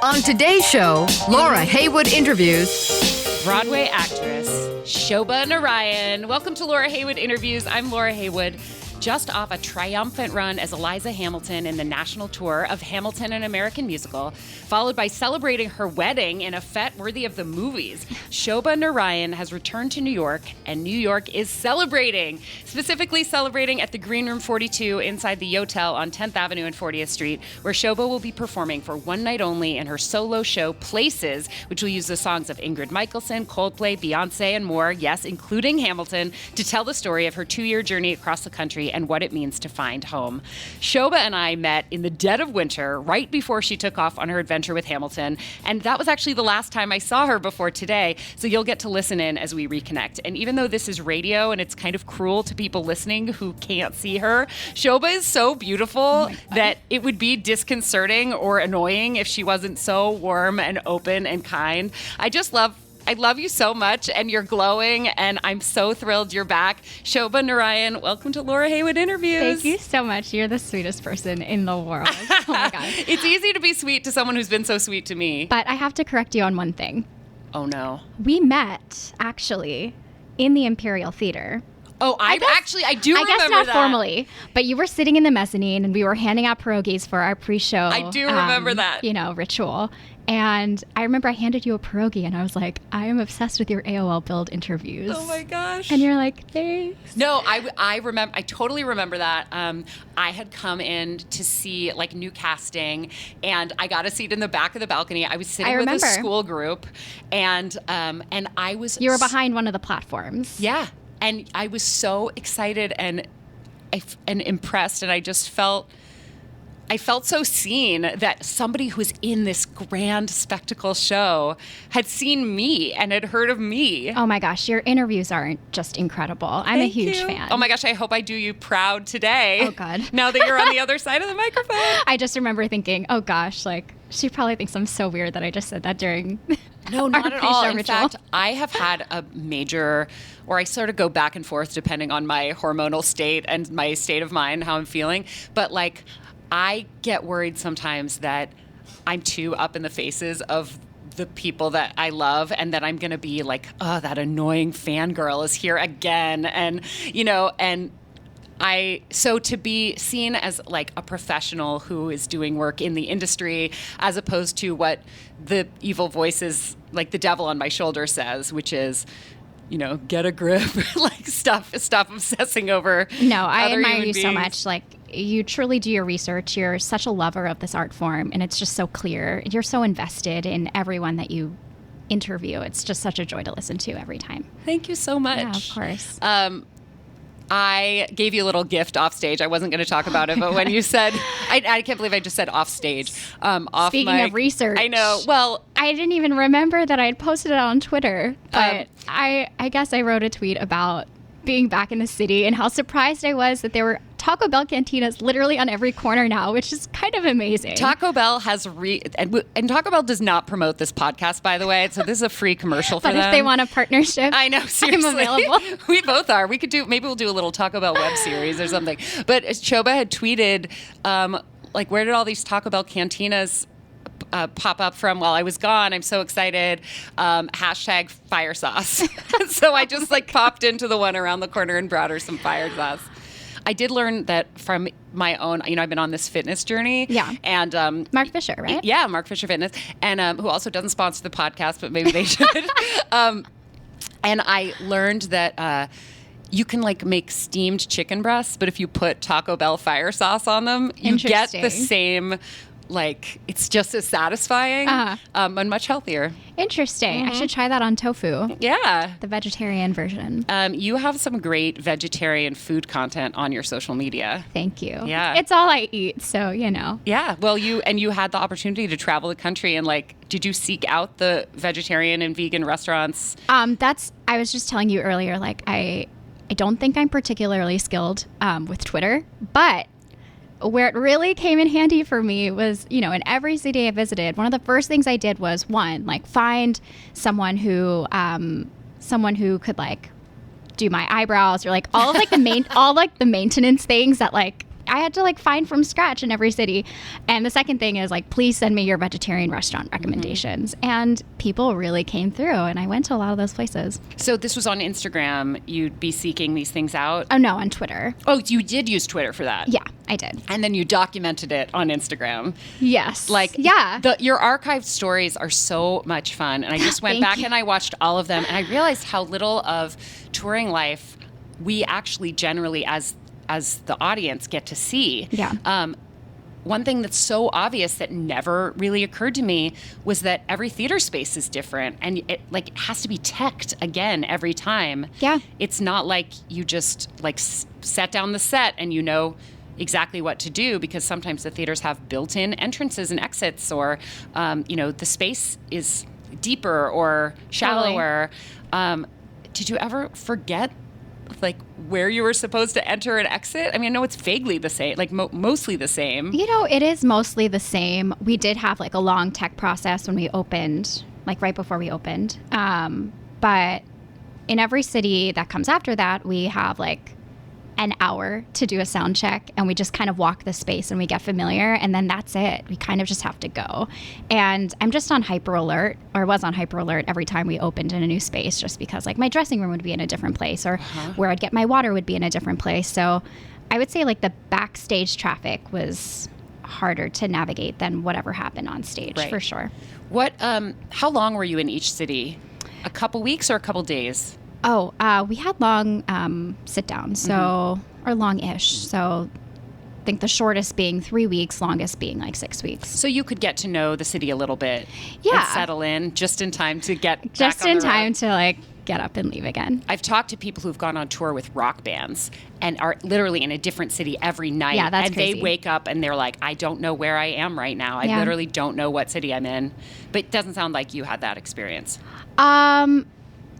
On today's show, Laura Heywood interviews Broadway actress Shoba Narayan. Welcome to Laura Heywood Interviews. I'm Laura Heywood, just off a triumphant run as Eliza Hamilton in the national tour of Hamilton, an American musical, followed by celebrating her wedding in a fete worthy of the movies. Shoba Narayan has returned to New York, and New York is celebrating, specifically celebrating at the Greenroom 42 inside the Yotel on 10th Avenue and 40th Street, where Shoba will be performing for one night only in her solo show, Places, which will use the songs of Ingrid Michaelson, Coldplay, Beyonce, and more, yes, including Hamilton, to tell the story of her 2-year journey across the country and what it means to find home. Shoba and I met in the dead of winter, right before she took off on her adventure with Hamilton, and that was actually the last time I saw her before today, so you'll get to listen in as we reconnect. And even though this is radio and it's kind of cruel to people listening who can't see her, Shoba is so beautiful that it would be disconcerting or annoying if she wasn't so warm and open and kind. I love you so much, and you're glowing, and I'm so thrilled you're back. Shoba Narayan, welcome to Laura Heywood Interviews. Thank you so much. You're the sweetest person in the world. Oh, my God. It's easy to be sweet to someone who's been so sweet to me. But I have to correct you on one thing. Oh, no. We met, actually, in the Imperial Theater. Oh, I do remember that. I guess not formally, but you were sitting in the mezzanine, and we were handing out pierogies for our pre-show. I do remember that. Ritual. And I remember I handed you a pierogi, and I was like, I am obsessed with your AOL Build interviews. Oh, my gosh. And you're like, thanks. No, I remember. I totally remember that. I had come in to see like new casting, and I got a seat in the back of the balcony. I was sitting with a school group, and I was. You were behind one of the platforms. Yeah, and I was so excited and impressed, and I just felt so seen that somebody who was in this grand spectacle show had seen me and had heard of me. Oh my gosh, your interviews aren't just incredible. I'm a huge fan. Oh my gosh, I hope I do you proud today. Oh God. Now that you're on the other side of the microphone. I just remember thinking, oh gosh, like she probably thinks I'm so weird that I just said that during No, not at all. In ritual. fact, I have had a major, or I sort of go back and forth depending on my hormonal state and my state of mind, how I'm feeling. But like, I get worried sometimes that I'm too up in the faces of the people that I love, and that I'm going to be like, oh, that annoying fangirl is here again. And, so to be seen as like a professional who is doing work in the industry, as opposed to what the evil voices, like the devil on my shoulder says, which is, get a grip, like stop obsessing over. No, I admire you so much. Like, you truly do your research. You're such a lover of this art form, and it's just so clear. You're so invested in everyone that you interview. It's just such a joy to listen to every time. Thank you so much. Yeah, of course. I gave you a little gift off stage. I wasn't going to talk about it, but when you said, I can't believe I just said off stage. Speaking of research. I know. Well, I didn't even remember that I had posted it on Twitter, but I guess I wrote a tweet about being back in the city and how surprised I was that there were Taco Bell cantinas literally on every corner now, which is kind of amazing. Taco Bell has and Taco Bell does not promote this podcast, by the way, so this is a free commercial for them. But if they want a partnership, I know, seriously. I'm available. We both are. Maybe we'll do a little Taco Bell web series or something. But Shoba had tweeted, where did all these Taco Bell cantinas pop up from while I was gone? I'm so excited. Hashtag fire sauce. So I just popped into the one around the corner and brought her some fire sauce. I did learn that from my own, I've been on this fitness journey. Yeah. And Mark Fisher, right? Yeah, Mark Fisher Fitness, and who also doesn't sponsor the podcast, but maybe they should. And I learned that you can make steamed chicken breasts, but if you put Taco Bell fire sauce on them, you get the same. It's just as satisfying and much healthier. Interesting. Mm-hmm. I should try that on tofu. Yeah. The vegetarian version. You have some great vegetarian food content on your social media. Thank you. Yeah. It's all I eat, so, Yeah. Well, you had the opportunity to travel the country and, did you seek out the vegetarian and vegan restaurants? I was just telling you earlier, I don't think I'm particularly skilled with Twitter, but where it really came in handy for me was, in every city I visited, one of the first things I did was find someone who could do my eyebrows or all of the maintenance things that I had to like find from scratch in every city. And the second thing is like, please send me your vegetarian restaurant recommendations. And people really came through, and I went to a lot of those places. So this was on Instagram. You'd be seeking these things out? Oh, no, on Twitter. Oh, you did use Twitter for that? Yeah, I did. And then you documented it on Instagram. Yes. Like, yeah. Your archived stories are so much fun. And I just went back and I watched all of them, and I realized how little of touring life we actually generally, as the audience, get to see. Yeah. One thing that's so obvious that never really occurred to me was that every theater space is different, and it has to be teched again every time. Yeah. It's not like you just like set down the set and you know exactly what to do, because sometimes the theaters have built-in entrances and exits, or the space is deeper or shallower. Totally. Did you ever forget like where you were supposed to enter and exit? I mean, I know it's vaguely the same, like mostly the same. It is mostly the same. We did have like a long tech process when we opened, like right before we opened. But in every city that comes after that, we have like an hour to do a sound check, and we just kind of walk the space and we get familiar, and then that's it. We kind of just have to go. And I'm just on hyper alert, or was on hyper alert every time we opened in a new space, just because like my dressing room would be in a different place, or where I'd get my water would be in a different place. So I would say like the backstage traffic was harder to navigate than whatever happened on stage, for sure. How long were you in each city? A couple weeks or a couple days? Oh, we had long sit downs, so or long-ish. So I think the shortest being 3 weeks, longest being like 6 weeks. So you could get to know the city a little bit, yeah, and settle in just in time to get just back on in the road. time to like get up and leave again. I've talked to people who've gone on tour with rock bands and are literally in a different city every night. Yeah, that's and crazy. They wake up and they're like, I don't know where I am right now. I literally don't know what city I'm in. But it doesn't sound like you had that experience.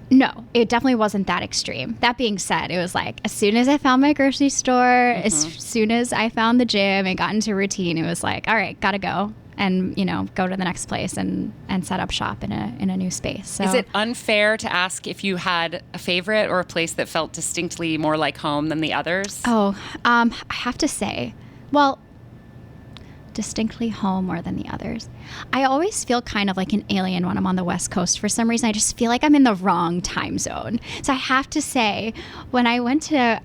No, it definitely wasn't that extreme. That being said, it was like as soon as I found my grocery store, as soon as I found the gym and got into routine, it was like, all right, gotta go and go to the next place and set up shop in a new space. So. Is it unfair to ask if you had a favorite or a place that felt distinctly more like home than the others? Oh, I have to say, well, distinctly home more than the others. I always feel kind of like an alien when I'm on the West Coast. For some reason, I just feel like I'm in the wrong time zone. So I have to say, when I went to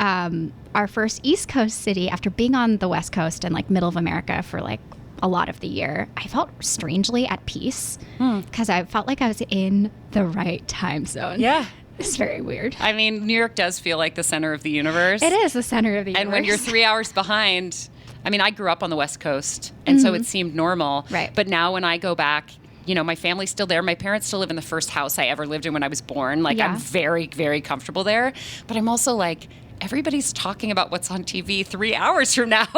our first East Coast city after being on the West Coast and like middle of America for like a lot of the year, I felt strangely at peace because I felt like I was in the right time zone. Yeah. It's very weird. I mean, New York does feel like the center of the universe. It is the center of the universe. And when you're 3 hours behind, I mean, I grew up on the West Coast, and so it seemed normal. Right. But now when I go back, my family's still there. My parents still live in the first house I ever lived in when I was born. Like, I'm very, very comfortable there. But I'm also like, everybody's talking about what's on TV 3 hours from now.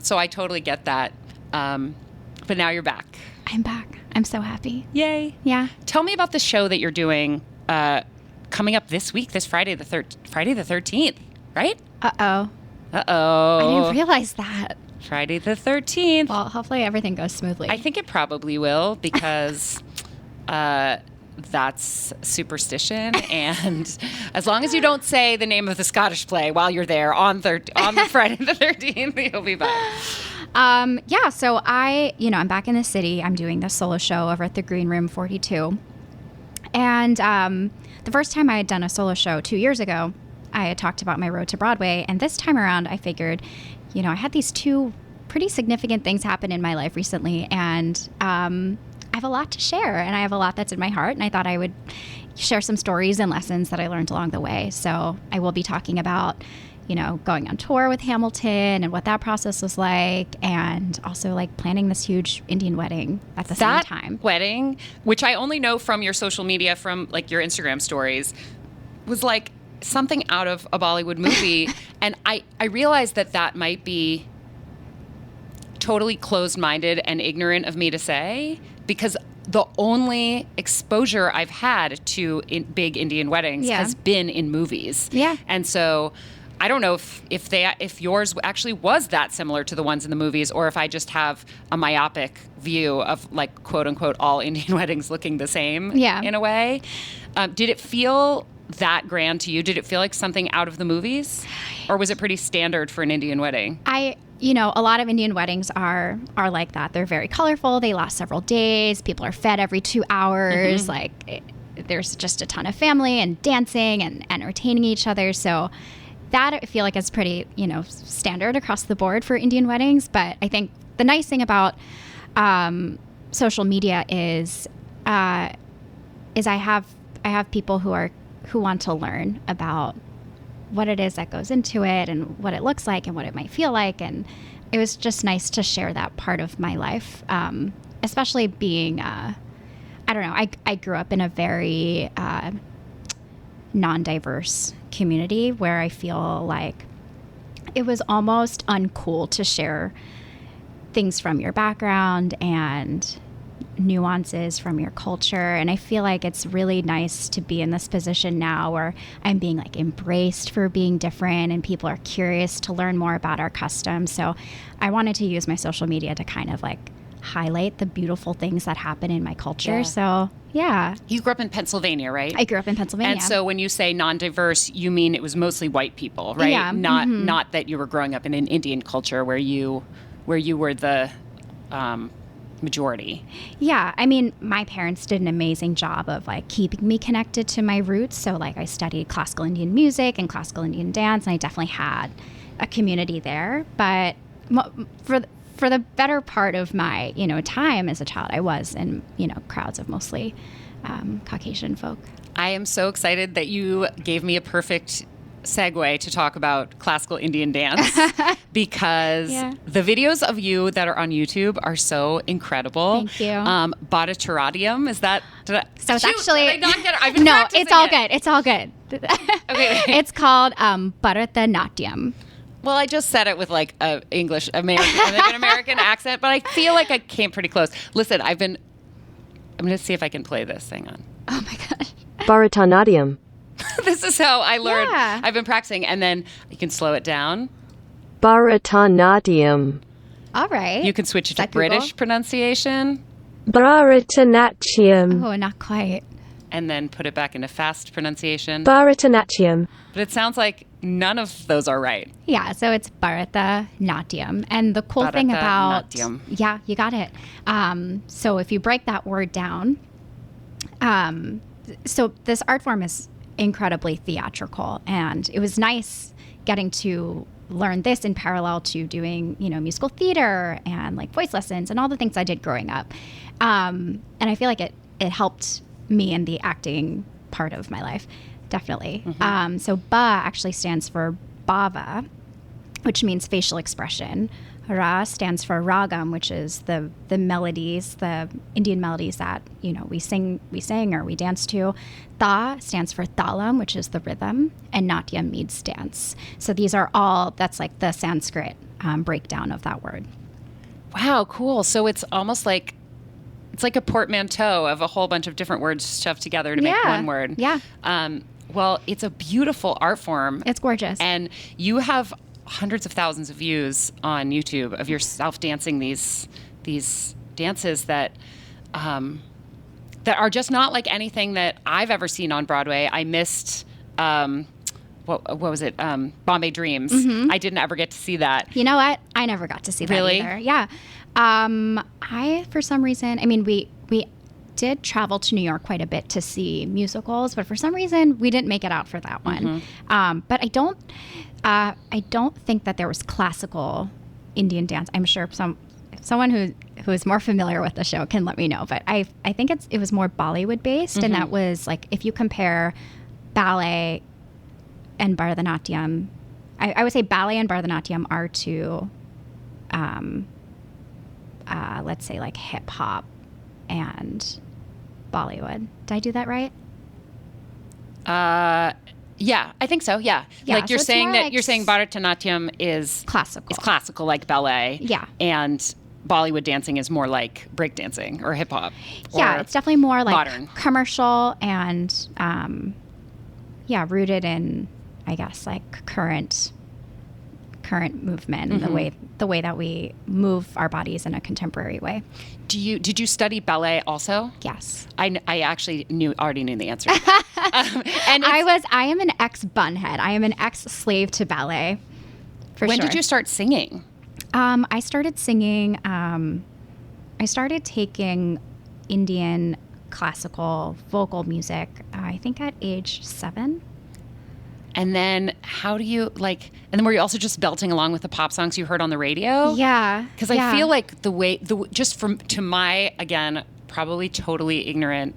So I totally get that. But now you're back. I'm back. I'm so happy. Yay. Yeah. Tell me about the show that you're doing coming up this week, this Friday the 13th, right? Uh-oh. Uh-oh. I didn't realize that. Friday the 13th. Well, hopefully everything goes smoothly. I think it probably will, because that's superstition. And as long as you don't say the name of the Scottish play while you're there on the Friday the 13th, you'll be fine. So I'm back in the city. I'm doing this solo show over at the Greenroom 42. And the first time I had done a solo show 2 years ago, I had talked about my road to Broadway. And this time around, I figured, I had these two pretty significant things happen in my life recently. And I have a lot to share. And I have a lot that's in my heart. And I thought I would share some stories and lessons that I learned along the way. So I will be talking about, going on tour with Hamilton and what that process was like. And also like planning this huge Indian wedding at the same time. That wedding, which I only know from your social media, from like your Instagram stories, was like something out of a Bollywood movie. And I realized that might be totally closed-minded and ignorant of me to say, because the only exposure I've had to big Indian weddings has been in movies. Yeah. And so I don't know if yours actually was that similar to the ones in the movies, or if I just have a myopic view of like quote unquote all Indian weddings looking the same in a way. Did it feel that grand to you? Did it feel like something out of the movies? Or was it pretty standard for an Indian wedding? A lot of Indian weddings are like that. They're very colorful. They last several days. People are fed every 2 hours. There's just a ton of family and dancing and entertaining each other. So that I feel like is pretty, standard across the board for Indian weddings. But I think the nice thing about social media is I have people who want to learn about what it is that goes into it and what it looks like and what it might feel like. And it was just nice to share that part of my life, especially being, I grew up in a very non-diverse community where I feel like it was almost uncool to share things from your background and nuances from your culture. And I feel like it's really nice to be in this position now where I'm being like embraced for being different and people are curious to learn more about our customs. So I wanted to use my social media to kind of like highlight the beautiful things that happen in my culture. Yeah. So yeah. You grew up in Pennsylvania, right? I grew up in Pennsylvania. And so when you say non-diverse, you mean it was mostly white people, right? Yeah. Not that you were growing up in an Indian culture where you were the majority. Yeah. I mean, my parents did an amazing job of like keeping me connected to my roots. So like I studied classical Indian music and classical Indian dance, and I definitely had a community there. But for the better part of my, time as a child, I was in, crowds of mostly Caucasian folk. I am so excited that you gave me a perfect segue to talk about classical Indian dance because the videos of you that are on YouTube are so incredible. Thank you. Bharatanatyam, is that? So it's actually did I not get it? I've been no, practicing it's all it. good. It's all good. Okay. It's called Bharatanatyam. Well, I just said it with like a American American accent, but I feel like I came pretty close. Listen, I'm going to see if I can play this. Hang on. Oh my gosh. Bharatanatyam. This is how I learned. Yeah. I've been practicing, and then you can slow it down. Bharatanatyam. All right. You can switch it to that Google? British pronunciation, Bharatanatyam. Oh, not quite. and then put it back into fast pronunciation. Bharatanatyam. But it sounds like none of those are right. Yeah, so it's Bharatanatyam. And the cool thing about... Bharatanatyam. Yeah, you got it. So if you break that word down... so this art form is incredibly theatrical. And it was nice getting to learn this in parallel to doing, musical theater and like voice lessons and all the things I did growing up. And I feel like it helped me in the acting part of my life. Definitely. Mm-hmm. So Ba actually stands for Bhava, which means facial expression. Ra stands for Ragam, which is the melodies, the Indian melodies that, we sing or we dance to. Tha stands for Thalam, which is the rhythm, and Natyam means dance. So these are all, that's like the Sanskrit breakdown of that word. Wow, cool. So it's almost like, it's like a portmanteau of a whole bunch of different words shoved together to make one word. Yeah. Well, it's a beautiful art form. It's gorgeous. And you have hundreds of thousands of views on YouTube of yourself dancing these dances that are just not like anything that I've ever seen on Broadway. I missed what was it? Bombay Dreams. Mm-hmm. I didn't ever get to see that. You know what? I never got to see that Really? either. Yeah. I, for some reason, I mean, we did travel to New York quite a bit to see musicals, but for some reason we didn't make it out for that one. But I don't think that there was classical Indian dance. I'm sure someone who is more familiar with the show can let me know. But I think it was more Bollywood based, and that was like, if you compare ballet and Bharatanatyam, I would say ballet and Bharatanatyam are two, let's say like hip hop and Bollywood. Did I do that right? Yeah, I think so. Yeah. Yeah, Like you're so it's saying more that like you're saying Bharatanatyam is Classical. It's classical like ballet. Yeah. And Bollywood dancing is more like breakdancing or hip hop. Yeah, it's definitely more like modern. commercial and rooted in, I guess, like current current movement and the way that we move our bodies in a contemporary way. Did you study ballet also? Yes. I actually already knew the answer. I am an ex-bunhead. I am an ex-slave to ballet. When did you start singing? I started singing. I started taking Indian classical vocal music, I think at age 7. And then how do you and then were you also just belting along with the pop songs you heard on the radio? Yeah. Because I feel like to my, again, totally ignorant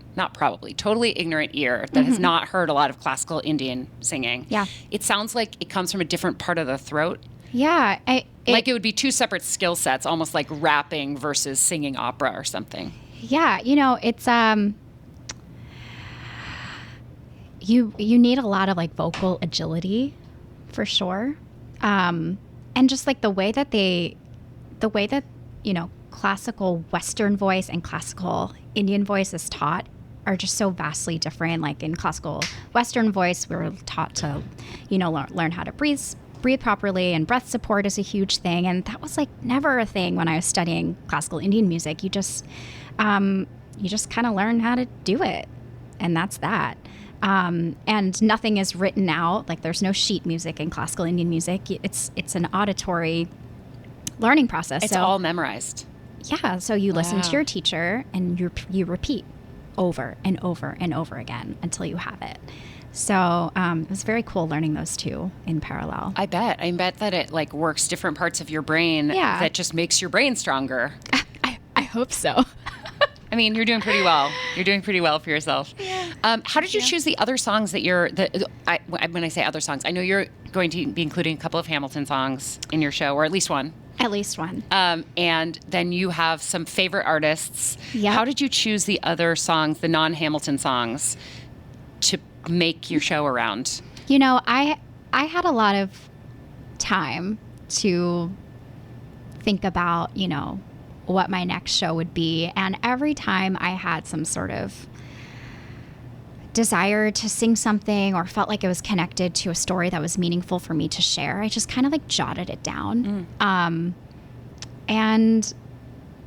ear that has not heard a lot of classical Indian singing. Yeah. It sounds like it comes from a different part of the throat. Yeah. It would be two separate skill sets, almost like rapping versus singing opera or something. Yeah. It's, you need a lot of vocal agility for sure. And just the way that, classical Western voice and classical Indian voice is taught are just so vastly different. Like in classical Western voice, we were taught to, learn how to breathe properly, and breath support is a huge thing. And that was never a thing when I was studying classical Indian music. You just kind of learn how to do it. And that's that. And nothing is written out. There's no sheet music in classical Indian music. It's an auditory learning process. It's all memorized. Yeah. So you listen to your teacher and you repeat over and over and over again until you have it. So it was very cool learning those two in parallel. I bet that it works different parts of your brain. Yeah. That just makes your brain stronger. I hope so. I mean, you're doing pretty well. You're doing pretty well for yourself. Yeah. How did you choose the other songs that when I say other songs, I know you're going to be including a couple of Hamilton songs in your show, or at least one. At least one. And then you have some favorite artists. Yep. How did you choose the other songs, the non-Hamilton songs, to make your show around? I had a lot of time to think about, what my next show would be. And every time I had some sort of desire to sing something or felt like it was connected to a story that was meaningful for me to share, I just kind of jotted it down. And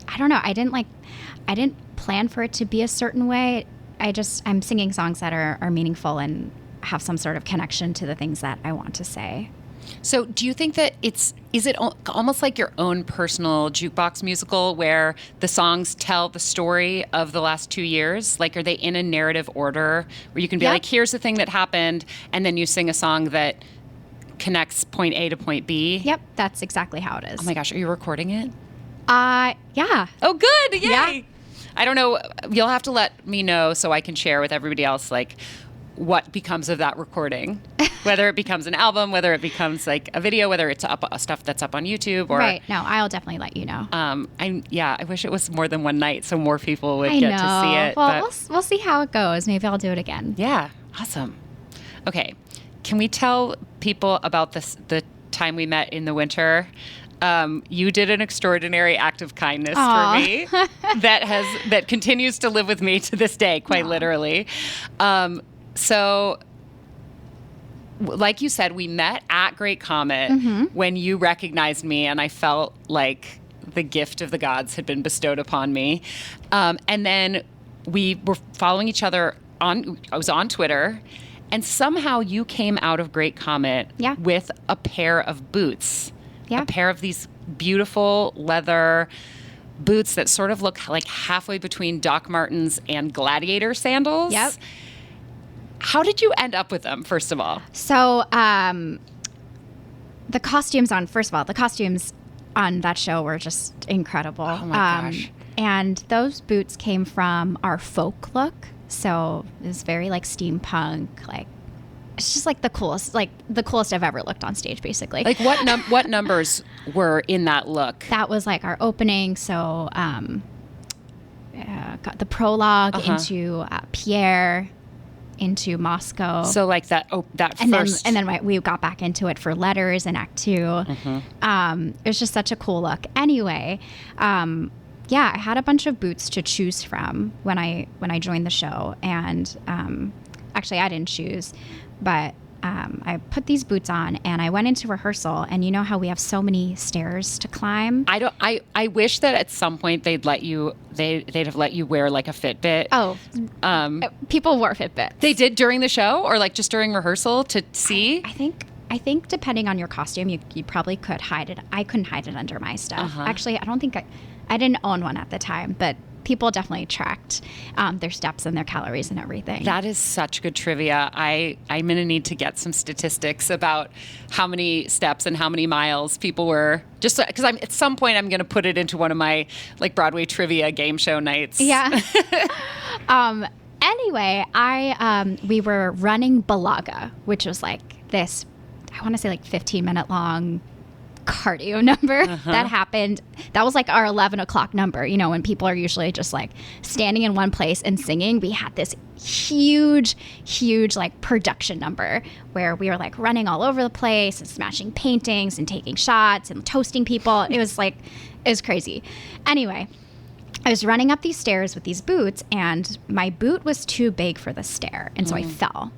I don't know, I didn't plan for it to be a certain way. I'm singing songs that are meaningful and have some sort of connection to the things that I want to say. So do you think that is it almost like your own personal jukebox musical where the songs tell the story of the last 2 years? Are they in a narrative order where you can be here's the thing that happened, and then you sing a song that connects point A to point B? Yep, that's exactly how it is. Oh my gosh, are you recording it? Yeah. Oh, good. Yay. Yeah. I don't know. You'll have to let me know so I can share with everybody else, what becomes of that recording, whether it becomes an album, whether it becomes a video, whether it's stuff that's up on YouTube or right. No, I'll definitely let you know. I wish it was more than one night so more people would get to see it. Well, we'll see how it goes. Maybe I'll do it again. Yeah. Awesome. Okay. Can we tell people about the time we met in the winter? You did an extraordinary act of kindness for me that continues to live with me to this day, quite literally. So, like you said, we met at Great Comet when you recognized me, and I felt like the gift of the gods had been bestowed upon me. And then we were following each other I was on Twitter, and somehow you came out of Great Comet with a pair of boots. Yeah. A pair of these beautiful leather boots that sort of look like halfway between Doc Martens and gladiator sandals. Yep. How did you end up with them, first of all? So, the costumes on that show were just incredible. Oh my gosh. And those boots came from our folk look. So it was very steampunk, it's just the coolest I've ever looked on stage, basically. What numbers were in that look? That was our opening. So got the prologue into Pierre, into Moscow. So that and first. Then we got back into it for Letters in Act 2. It was just such a cool look. Anyway, I had a bunch of boots to choose from when I joined the show, and actually I didn't choose, but I put these boots on and I went into rehearsal, and you know how we have so many stairs to climb? I wish that at some point they'd have let you wear like a Fitbit. Oh, people wore Fitbits. They did during the show, or like just during rehearsal to see? I think depending on your costume, you probably could hide it. I couldn't hide it under my stuff. Actually, I don't think I didn't own one at the time, but people definitely tracked their steps and their calories and everything. That is such good trivia. I'm going to need to get some statistics about how many steps and how many miles people were, just because at some point I'm going to put it into one of my like Broadway trivia game show nights. Yeah. Anyway, we were running Balaga, which was like this, I want to say like 15-minute long cardio number that happened. That was like our 11 o'clock number, you know, when people are usually just like standing in one place and singing. We had this huge like production number where we were like running all over the place and smashing paintings and taking shots and toasting people. It was crazy. Anyway, I was running up these stairs with these boots, and my boot was too big for the stair, and so I fell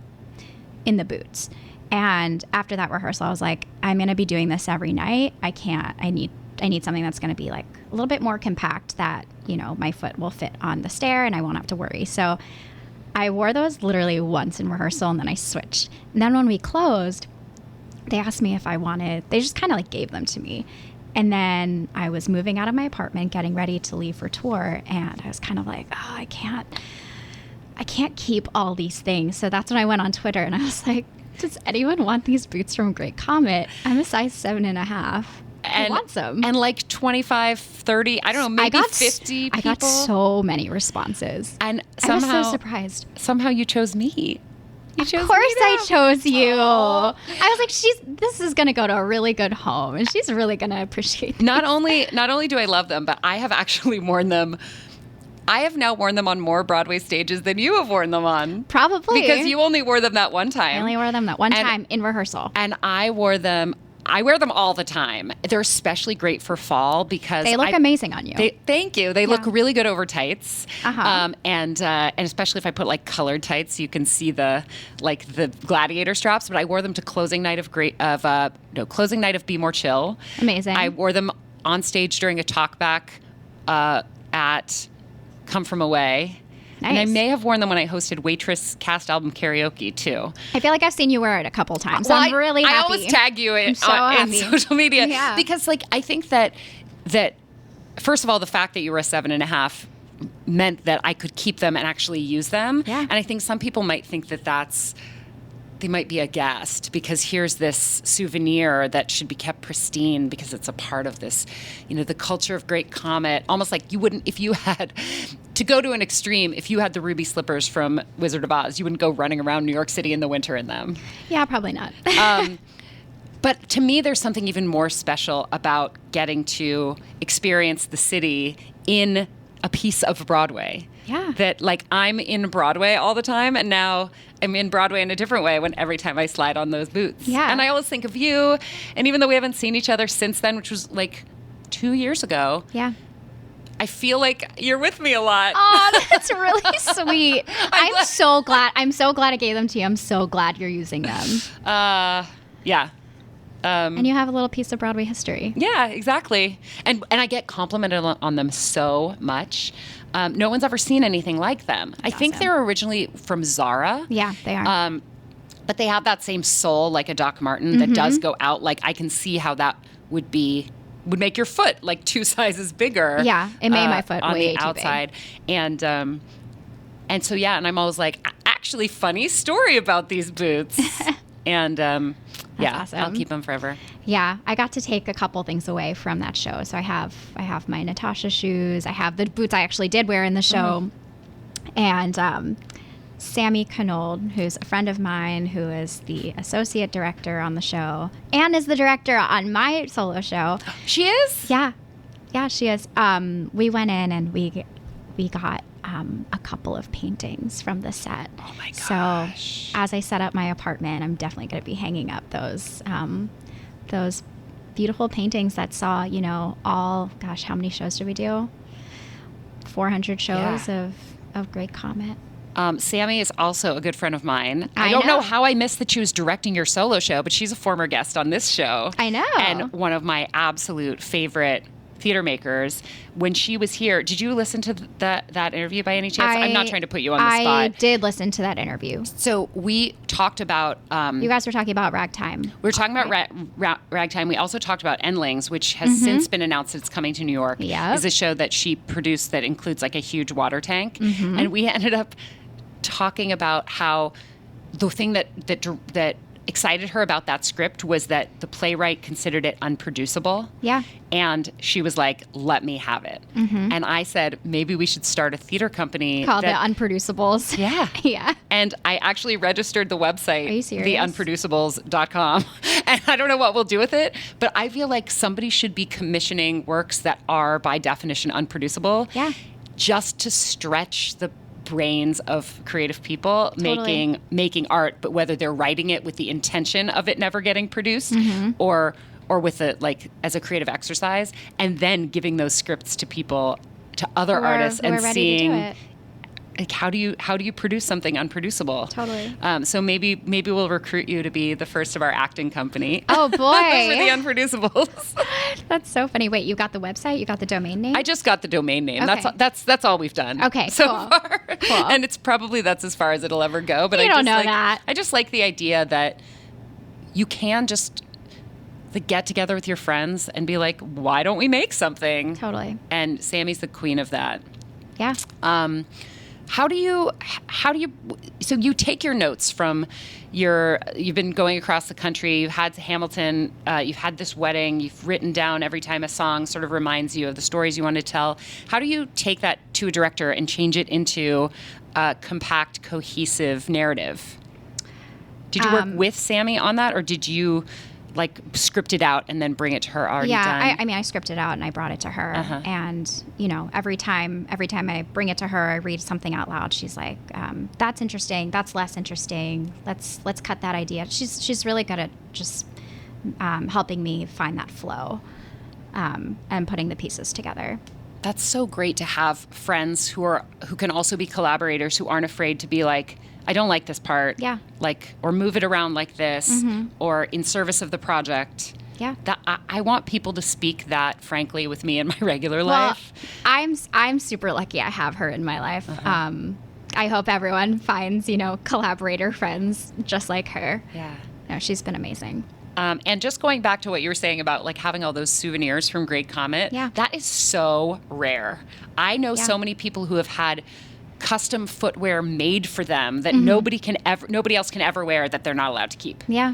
in the boots. And after that rehearsal, I was like, I'm going to be doing this every night. I need something that's going to be like a little bit more compact that, you know, my foot will fit on the stair and I won't have to worry. So I wore those literally once in rehearsal, and then I switched. And then when we closed, they asked me if they just kind of like gave them to me. And then I was moving out of my apartment, getting ready to leave for tour. And I was kind of like, oh, I can't keep all these things. So that's when I went on Twitter and I was like, does anyone want these boots from Great Comet? I'm a size 7.5. I want some. And like 25, 30, I don't know, maybe 50 people. I got so many responses. And I was so surprised. Somehow you chose me. Of course I chose you. I was like, this is going to go to a really good home, and she's really going to appreciate it. Not only do I love them, but I have actually worn them. I have now worn them on more Broadway stages than you have worn them on. Probably. Because you only wore them that one time. I only wore them that one time in rehearsal. And I wear them all the time. They're especially great for fall because they look amazing on you. Thank you. They look really good over tights. And especially if I put like colored tights, you can see the gladiator straps. But I wore them to closing night of Be More Chill. Amazing. I wore them on stage during a talkback at Come From Away. Nice. And I may have worn them when I hosted Waitress cast album karaoke too. I feel like I've seen you wear it a couple times. So I'm really happy. I always tag you in social media because like I think that first of all, the fact that you were a 7.5 meant that I could keep them and actually use them. Yeah. And I think some people might think that they might be aghast because here's this souvenir that should be kept pristine because it's a part of this, you know, the culture of Great Comet. Almost like you wouldn't, if you had, to go to an extreme, if you had the ruby slippers from Wizard of Oz, you wouldn't go running around New York City in the winter in them. Yeah, probably not. But to me, there's something even more special about getting to experience the city in a piece of Broadway. Yeah. That like I'm in Broadway all the time, and now I'm in Broadway in a different way every time I slide on those boots. Yeah. And I always think of you, and even though we haven't seen each other since then, which was like 2 years ago. Yeah. I feel like you're with me a lot. Oh, that's really sweet. I'm so glad I gave them to you. I'm so glad you're using them. Yeah. And you have a little piece of Broadway history. Yeah, exactly. And I get complimented on them so much. No one's ever seen anything like them. I think they were originally from Zara. Yeah, they are. But they have that same soul, like a Doc Marten, that does go out. Like I can see how that would make your foot like 2 sizes bigger. Yeah, it made my foot on way the too outside. Big. And so yeah, and I'm always like, actually, funny story about these boots. And awesome. I'll keep them forever. Yeah, I got to take a couple things away from that show. So I have my Natasha shoes. I have the boots I actually did wear in the show. And Sammy Knold, who's a friend of mine, who is the associate director on the show and is the director on my solo show. She is? Yeah, she is. We went in and we got a couple of paintings from the set. Oh my gosh. So as I set up my apartment, I'm definitely going to be hanging up those beautiful paintings that saw, you know, how many shows did we do? 400 shows of Great Comet. Sammy is also a good friend of mine. I don't know know how I missed that she was directing your solo show, but she's a former guest on this show. I know. And one of my absolute favorite theater makers. When she was here, did you listen to that interview by any chance? I'm not trying to put you on the spot. I did listen to that interview. So we talked about... you guys were talking about Ragtime. We were talking about Ragtime. We also talked about Endlings, which has since been announced that it's coming to New York. Yep. It's a show that she produced that includes like a huge water tank. And we ended up talking about how the thing that excited her about that script was that the playwright considered it unproducible. Yeah. And she was like, let me have it. And I said, maybe we should start a theater company Called the Unproducibles. Yeah. Yeah. And I actually registered the website, Are you serious? theunproducibles.com. And I don't know what we'll do with it, but I feel like somebody should be commissioning works that are by definition unproducible. Yeah. Just to stretch the brains of creative people Totally. making art, but whether they're writing it with the intention of it never getting produced or with it like as a creative exercise, and then giving those scripts to people, to other artists, and seeing like how do you produce something unproducible? Totally. So maybe we'll recruit you to be the first of our acting company. Oh boy. For the Unproducibles. That's so funny. Wait, you got the website? You got the domain name? I just got the domain name. Okay. That's all we've done. Okay, so cool. far. Cool. And that's as far as it'll ever go. But You I don't just know like, that. I just like the idea that you can just get together with your friends and be like, why don't we make something? Totally. And Sammy's the queen of that. Yeah. How do you so you take your notes from you've been going across the country, you've had Hamilton, you've had this wedding, you've written down every time a song sort of reminds you of the stories you want to tell. How do you take that to a director and change it into a compact, cohesive narrative? Did you work with Sammy on that, or did you like script it out and then bring it to her already done? I mean, I scripted it out and I brought it to her. And, you know, every time I bring it to her, I read something out loud. She's like, that's interesting. That's less interesting. Let's cut that idea. She's really good at just helping me find that flow and putting the pieces together. That's so great to have friends who can also be collaborators, who aren't afraid to be like, I don't like this part. Yeah. Like, or move it around like this, or in service of the project. Yeah. That I want people to speak that frankly with me in my regular life. I'm super lucky I have her in my life. I hope everyone finds, collaborator friends just like her. Yeah. No, she's been amazing. And just going back to what you were saying about like having all those souvenirs from Great Comet, that is so rare. I know so many people who have had custom footwear made for them that nobody else can ever wear, that they're not allowed to keep. Yeah.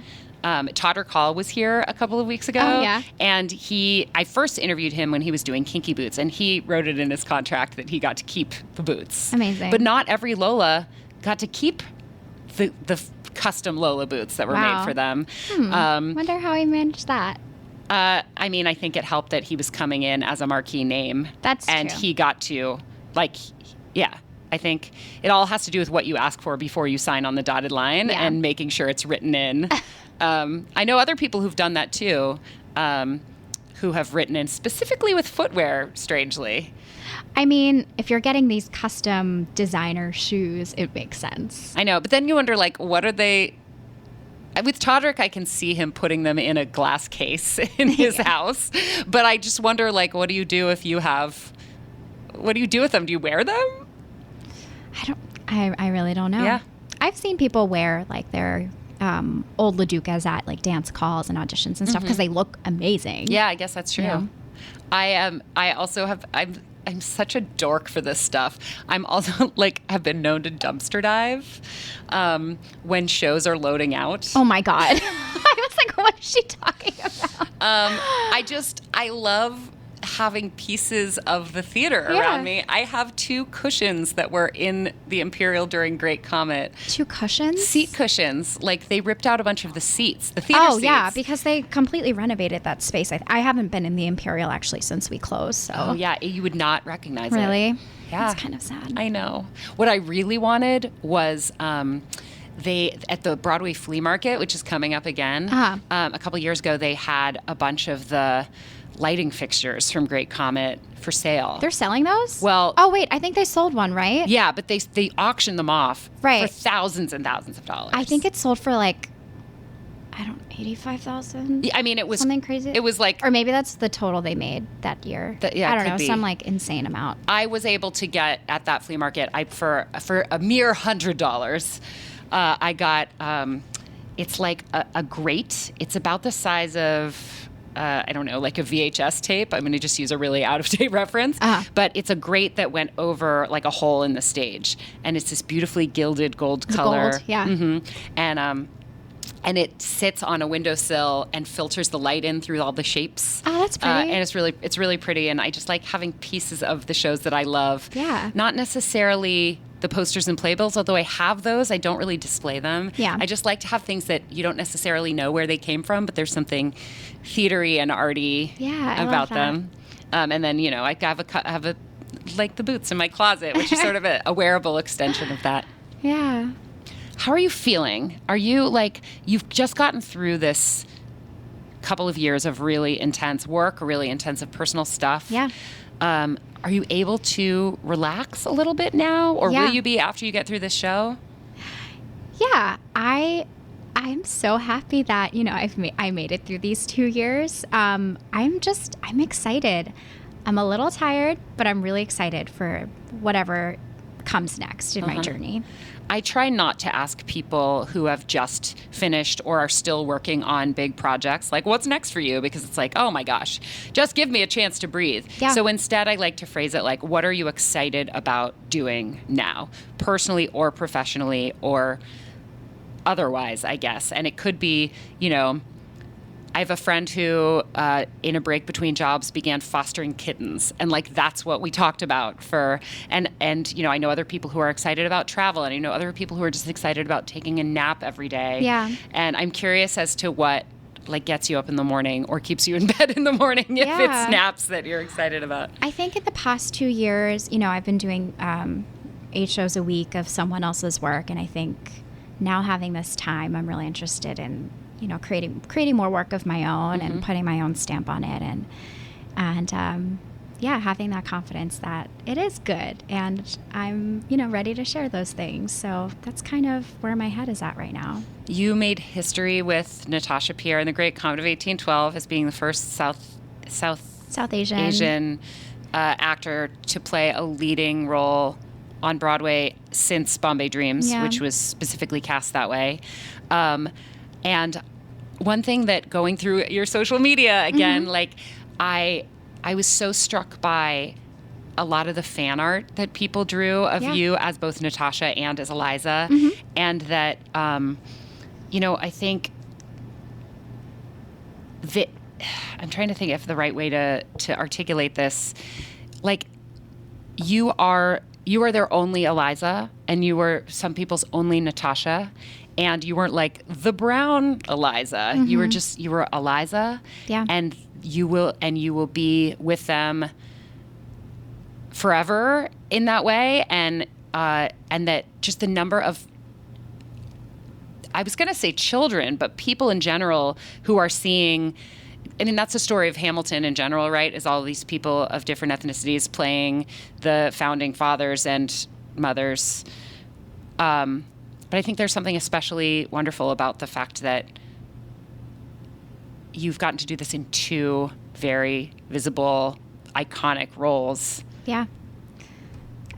Todder Call was here a couple of weeks ago. Oh, yeah. And I first interviewed him when he was doing Kinky Boots, and he wrote it in his contract that he got to keep the boots. Amazing. But not every Lola got to keep the custom Lola boots that were made for them. Wonder how he managed that. I mean, I think it helped that he was coming in as a marquee name. That's and true. he got to, I think it all has to do with what you ask for before you sign on the dotted line and making sure it's written in. I know other people who've done that too, who have written in specifically with footwear, strangely. I mean, if you're getting these custom designer shoes, it makes sense. I know, but then you wonder, like, what are they... With Todrick, I can see him putting them in a glass case in his house. But I just wonder, like, what do you do if you have... What do you do with them? Do you wear them? I really don't know. Yeah. I've seen people wear, like, their old LaDucas at, like, dance calls and auditions and stuff because they look amazing. Yeah, I guess that's true. Yeah. I'm such a dork for this stuff. I'm also have been known to dumpster dive when shows are loading out. Oh my God. I was like, what is she talking about? I love having pieces of the theater around me. I have 2 cushions that were in the Imperial during Great Comet. 2 cushions? Seat cushions. Like, they ripped out a bunch of the seats, the theater seats. Oh, yeah, because they completely renovated that space. I haven't been in the Imperial, actually, since we closed. So. Oh, yeah, you would not recognize it. Really? Yeah. That's kind of sad. I know. What I really wanted was... they at the Broadway flea market, which is coming up again, a couple years ago, they had a bunch of the lighting fixtures from Great Comet for sale. They're selling those? Well, oh wait, I think they sold one, right? yeah, but they auction them off Right. for thousands and thousands of dollars. I think it sold for like, I don't, 85,000. I mean, it was something crazy. It was like, or maybe that's the total they made that year. Yeah, I it don't could know, be. some like insane amount. I was able to get at that flea market. For a mere $100, I got. It's like a grate. It's about the size of, I don't know, like a VHS tape. I'm going to just use a really out-of-date reference. But it's a grate that went over like a hole in the stage. And it's this beautifully gilded gold color. Gold, yeah. Mm-hmm. And it sits on a windowsill and filters the light in through all the shapes. Oh, that's pretty. And it's really pretty. And I just like having pieces of the shows that I love. Yeah. Not necessarily the posters and playbills, although I have those. I don't really display them. Yeah. I just like to have things that you don't necessarily know where they came from, but there's something theatery and arty I about love that. them. And then, I have a like the boots in my closet, which is sort of a wearable extension of that. Yeah. How are you feeling? Are you like, you've just gotten through this couple of years of really intense work, really intensive personal stuff. Yeah. Are you able to relax a little bit now? Or Yeah. will you be after you get through this show? Yeah, I'm so happy that I made it through these 2 years. I'm excited. I'm a little tired, but I'm really excited for whatever comes next in my journey. I try not to ask people who have just finished or are still working on big projects, like, what's next for you? Because it's like, oh my gosh, just give me a chance to breathe. Yeah. So instead, I like to phrase it like, what are you excited about doing now, personally or professionally or otherwise, I guess. And it could be, I have a friend who, in a break between jobs, began fostering kittens, and like that's what we talked about and I know other people who are excited about travel, and I know other people who are just excited about taking a nap every day. Yeah. And I'm curious as to what like gets you up in the morning or keeps you in bed in the morning if it's naps that you're excited about. I think in the past 2 years, I've been doing 8 shows a week of someone else's work, and I think now having this time, I'm really interested in creating more work of my own and putting my own stamp on it, and having that confidence that it is good, and I'm ready to share those things. So that's kind of where my head is at right now. You made history with Natasha Pierre in The Great Comet of 1812 as being the first South Asian actor to play a leading role on Broadway since Bombay Dreams, which was specifically cast that way. And one thing that going through your social media again, like I was so struck by a lot of the fan art that people drew of you as both Natasha and as Eliza. And that, I think that I'm trying to think of the right way to articulate this. Like you are their only Eliza, and you were some people's only Natasha. And you weren't like the brown Eliza. You were Eliza. Yeah. And you will be with them forever in that way. And that just the number of, I was going to say children, but people in general who are seeing, I mean, that's the story of Hamilton in general, right? Is all these people of different ethnicities playing the founding fathers and mothers. But I think there's something especially wonderful about the fact that you've gotten to do this in 2 very visible, iconic roles. Yeah.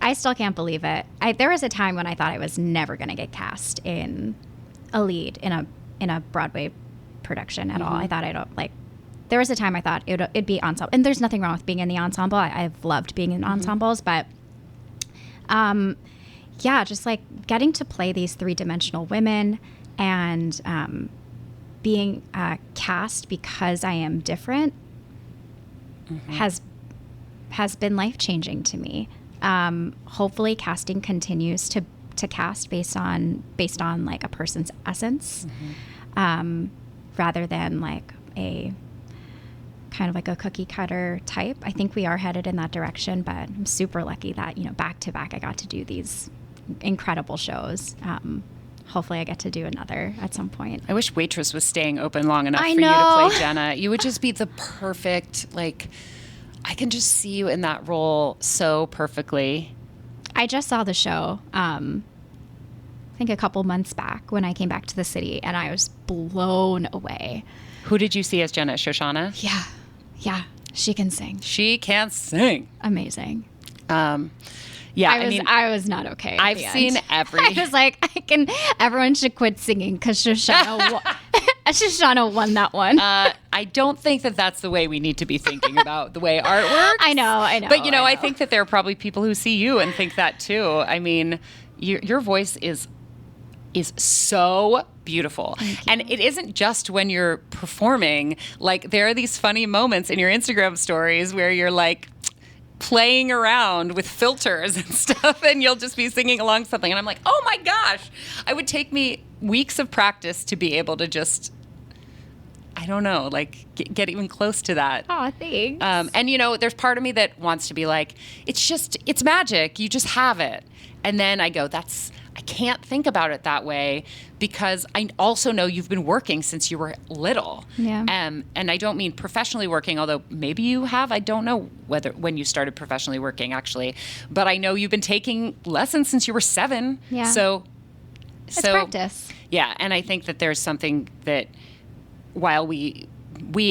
I still can't believe it. There was a time when I thought I was never going to get cast in a lead in a Broadway production at all. I thought there was a time I thought it'd be ensemble. And there's nothing wrong with being in the ensemble. I've loved being in ensembles, but just like getting to play these 3-dimensional women and being cast because I am different has been life-changing to me. Hopefully casting continues to cast based on like a person's essence, rather than like a kind of like a cookie cutter type. I think we are headed in that direction, but I'm super lucky that, back to back I got to do these incredible shows. hopefully I get to do another at some point. I wish Waitress was staying open long enough I for you know. to play Jenna. You would just be the perfect, like, I can just see you in that role so perfectly. I just saw the show, I think a couple months back when I came back to the city, and I was blown away. Who did you see as Jenna? Shoshana? Yeah, she can sing. She can sing. Amazing. Yeah, I was not okay. I've seen every. I was like, everyone should quit singing because Shoshana won that one. I don't think that that's the way we need to be thinking about the way art works. I know. But, I think that there are probably people who see you and think that too. I mean, your voice is so beautiful. And it isn't just when you're performing. Like, there are these funny moments in your Instagram stories where you're like playing around with filters and stuff, and you'll just be singing along something. And I'm like, oh my gosh, it would take me weeks of practice to be able to just, I don't know, like get even close to that. Oh, thanks. And there's part of me that wants to be like, it's magic. You just have it. And then I go, I can't think about it that way because I also know you've been working since you were little. Yeah. And I don't mean professionally working, although maybe you have. I don't know when you started professionally working, actually. But I know you've been taking lessons since you were 7. Yeah. So It's practice. Yeah, and I think that there's something that while we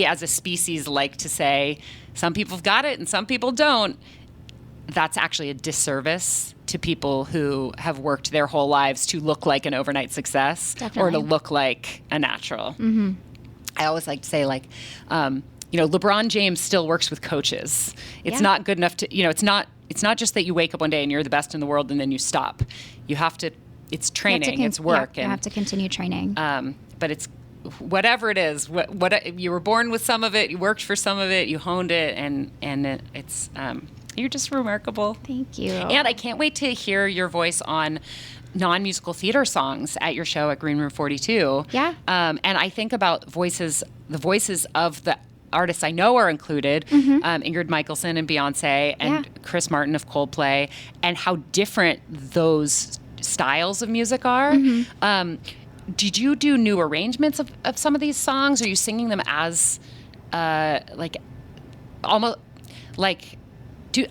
as a species like to say some people have got it and some people don't, that's actually a disservice to people who have worked their whole lives to look like an overnight success. Definitely. Or to look like a natural. Mm-hmm. I always like to say, like, LeBron James still works with coaches. It's not good enough to, it's not just that you wake up one day and you're the best in the world and then you stop. You have to, it's training, it's work. You have to continue training. But it's, whatever it is, what you were born with some of it, you worked for some of it, you honed it, and it's you're just remarkable. Thank you. And I can't wait to hear your voice on non-musical theater songs at your show at Greenroom 42. Yeah. And I think about the voices of the artists I know are included, Ingrid Michaelson and Beyonce and Chris Martin of Coldplay, and how different those styles of music are. Did you do new arrangements of some of these songs? Are you singing them as almost like,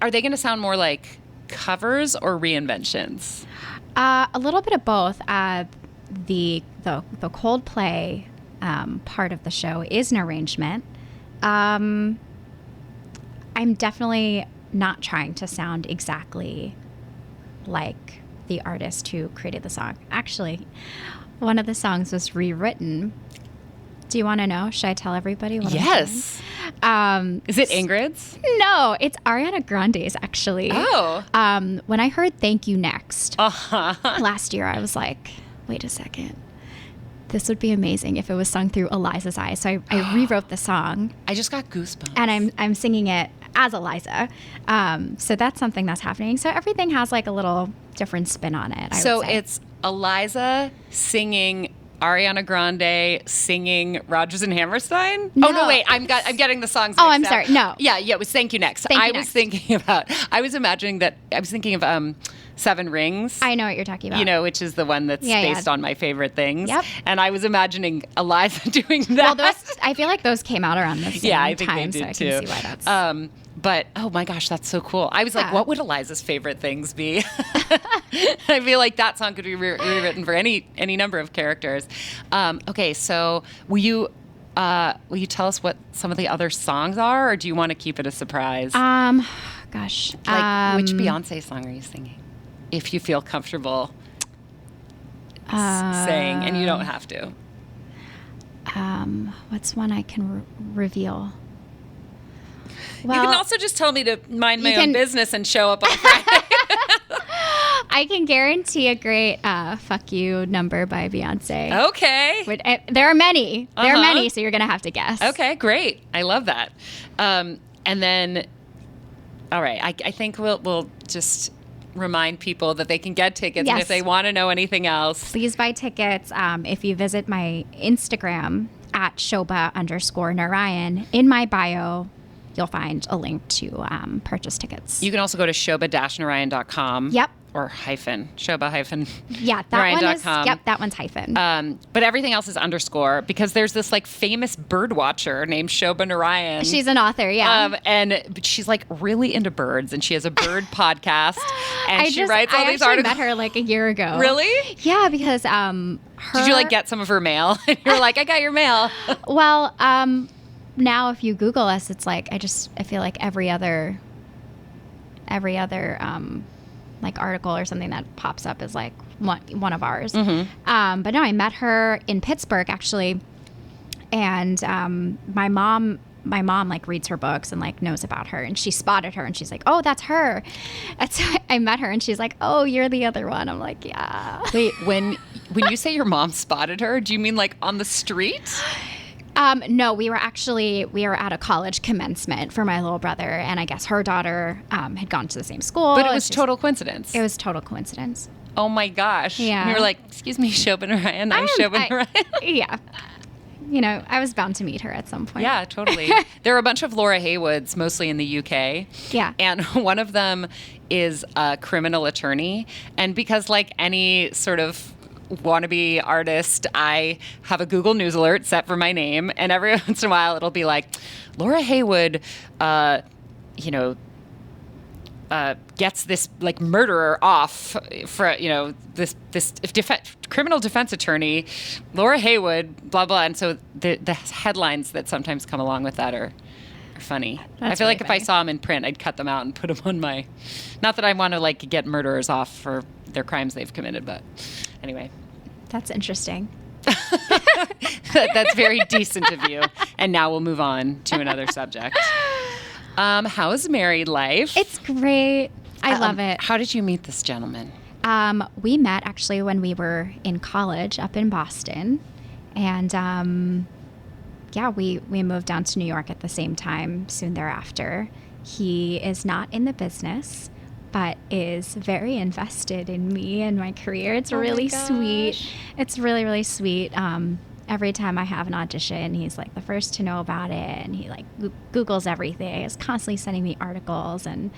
are they going to sound more like covers or reinventions? A little bit of both. The Coldplay part of the show is an arrangement. I'm definitely not trying to sound exactly like the artist who created the song. Actually, one of the songs was rewritten. Do you want to know? Should I tell everybody what Yes. Is it Ingrid's? No, it's Ariana Grande's, actually. Oh. When I heard Thank You Next last year, I was like, wait a second. This would be amazing if it was sung through Eliza's eyes. So I rewrote the song. I just got goosebumps. And I'm singing it as Eliza. So that's something that's happening. So everything has like a little different spin on it, I would say. It's Eliza singing Ariana Grande singing Rodgers and Hammerstein? No. Oh, no, wait. I'm getting the songs Oh, mixed I'm up. sorry. No. Yeah, it was Thank You Next. Thank You I was Next. thinking about, I was thinking of Seven Rings. I know what you're talking about. Which is the one that's based on My Favorite Things. Yep. And I was imagining Eliza doing that. Well, I feel like those came out around the same I think time, they did so too. I can see why that's... But, oh my gosh, that's so cool. I was like, what would Eliza's favorite things be? I feel like that song could be rewritten for any number of characters. Okay, so will you tell us what some of the other songs are, or do you want to keep it a surprise? Gosh. Like, which Beyonce song are you singing? If you feel comfortable saying, and you don't have to. What's one I can reveal? Well, you can also just tell me to mind my own business and show up on Friday. I can guarantee a great "Fuck You" number by Beyonce. Okay. There are many. There are many, so you're going to have to guess. Okay, great. I love that. And then, all right, I think we'll just remind people that they can get tickets, and if they want to know anything else, please buy tickets. If you visit my Instagram at Shoba_Narayan, in my bio, you'll find a link to purchase tickets. You can also go to shoba-narayan.com. Yep. or hyphen, Shoba hyphen. Yeah, that one is, Narayan.com. yep, that one's hyphen. But everything else is underscore because there's this like famous bird watcher named Shoba Narayan. She's an author, yeah. And she's like really into birds and she has a bird podcast and she writes all these I articles. actually met her like a year ago. Really? Yeah, because Did you like get some of her mail? And you're like, I got your mail. Well, now if you Google us, it's like I feel like every other like article or something that pops up is like one of ours. Mm-hmm. But no, I met her in Pittsburgh actually, and my mom like reads her books and like knows about her, and she spotted her and she's like, oh, that's her. And so I met her and she's like, oh, you're the other one. I'm like, yeah. Wait, when you say your mom spotted her, do you mean like on the street? No, we were at a college commencement for my little brother, and I guess her daughter had gone to the same school. But it was total coincidence. It was total coincidence. Oh my gosh. Yeah. And you were like, excuse me, Shoba Narayan. I'm Shoba Narayan. Yeah. You know, I was bound to meet her at some point. Yeah, totally. There are a bunch of Laura Heywoods, mostly in the UK. Yeah. And one of them is a criminal attorney. And because like any sort of wannabe artist, I have a Google News alert set for my name, and every once in a while it'll be like, Laura Heywood, gets this like murderer off for this criminal defense attorney, Laura Heywood, blah blah. And so the headlines that sometimes come along with that are funny. I feel like if I saw them in print, I'd cut them out and put them on my. Not that I want to like get murderers off for their crimes they've committed, but anyway. That's interesting. That's very decent of you. And now we'll move on to another subject. How's married life? It's great. I love it. How did you meet this gentleman? We met actually when we were in college up in Boston, and we moved down to New York at the same time soon thereafter. He is not in the business, but is very invested in me and my career. It's really sweet. It's really, really sweet. Every time I have an audition, he's like the first to know about it, and he like Googles everything. He's constantly sending me articles, and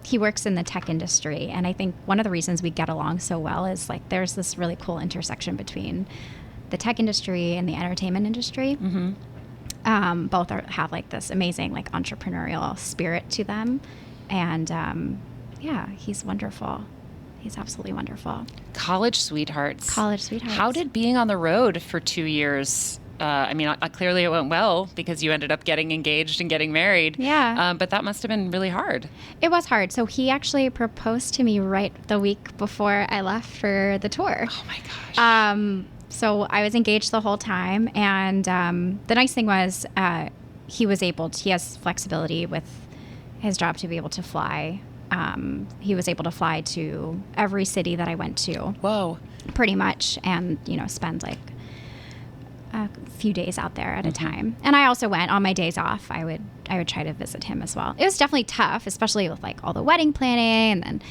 he works in the tech industry. And I think one of the reasons we get along so well is like there's this really cool intersection between the tech industry and the entertainment industry. Mm-hmm. Both have like this amazing like entrepreneurial spirit to them. And he's wonderful. He's absolutely wonderful. College sweethearts. How did being on the road for 2 years, clearly it went well because you ended up getting engaged and getting married. Yeah. But that must have been really hard. It was hard. So he actually proposed to me right the week before I left for the tour. Oh my gosh. So I was engaged the whole time. And the nice thing was he has flexibility with his job to be able to fly. He was able to fly to every city that I went to. Whoa. Pretty much. And, spend like a few days out there at a time. And I also went on my days off. I would try to visit him as well. It was definitely tough, especially with like all the wedding planning. And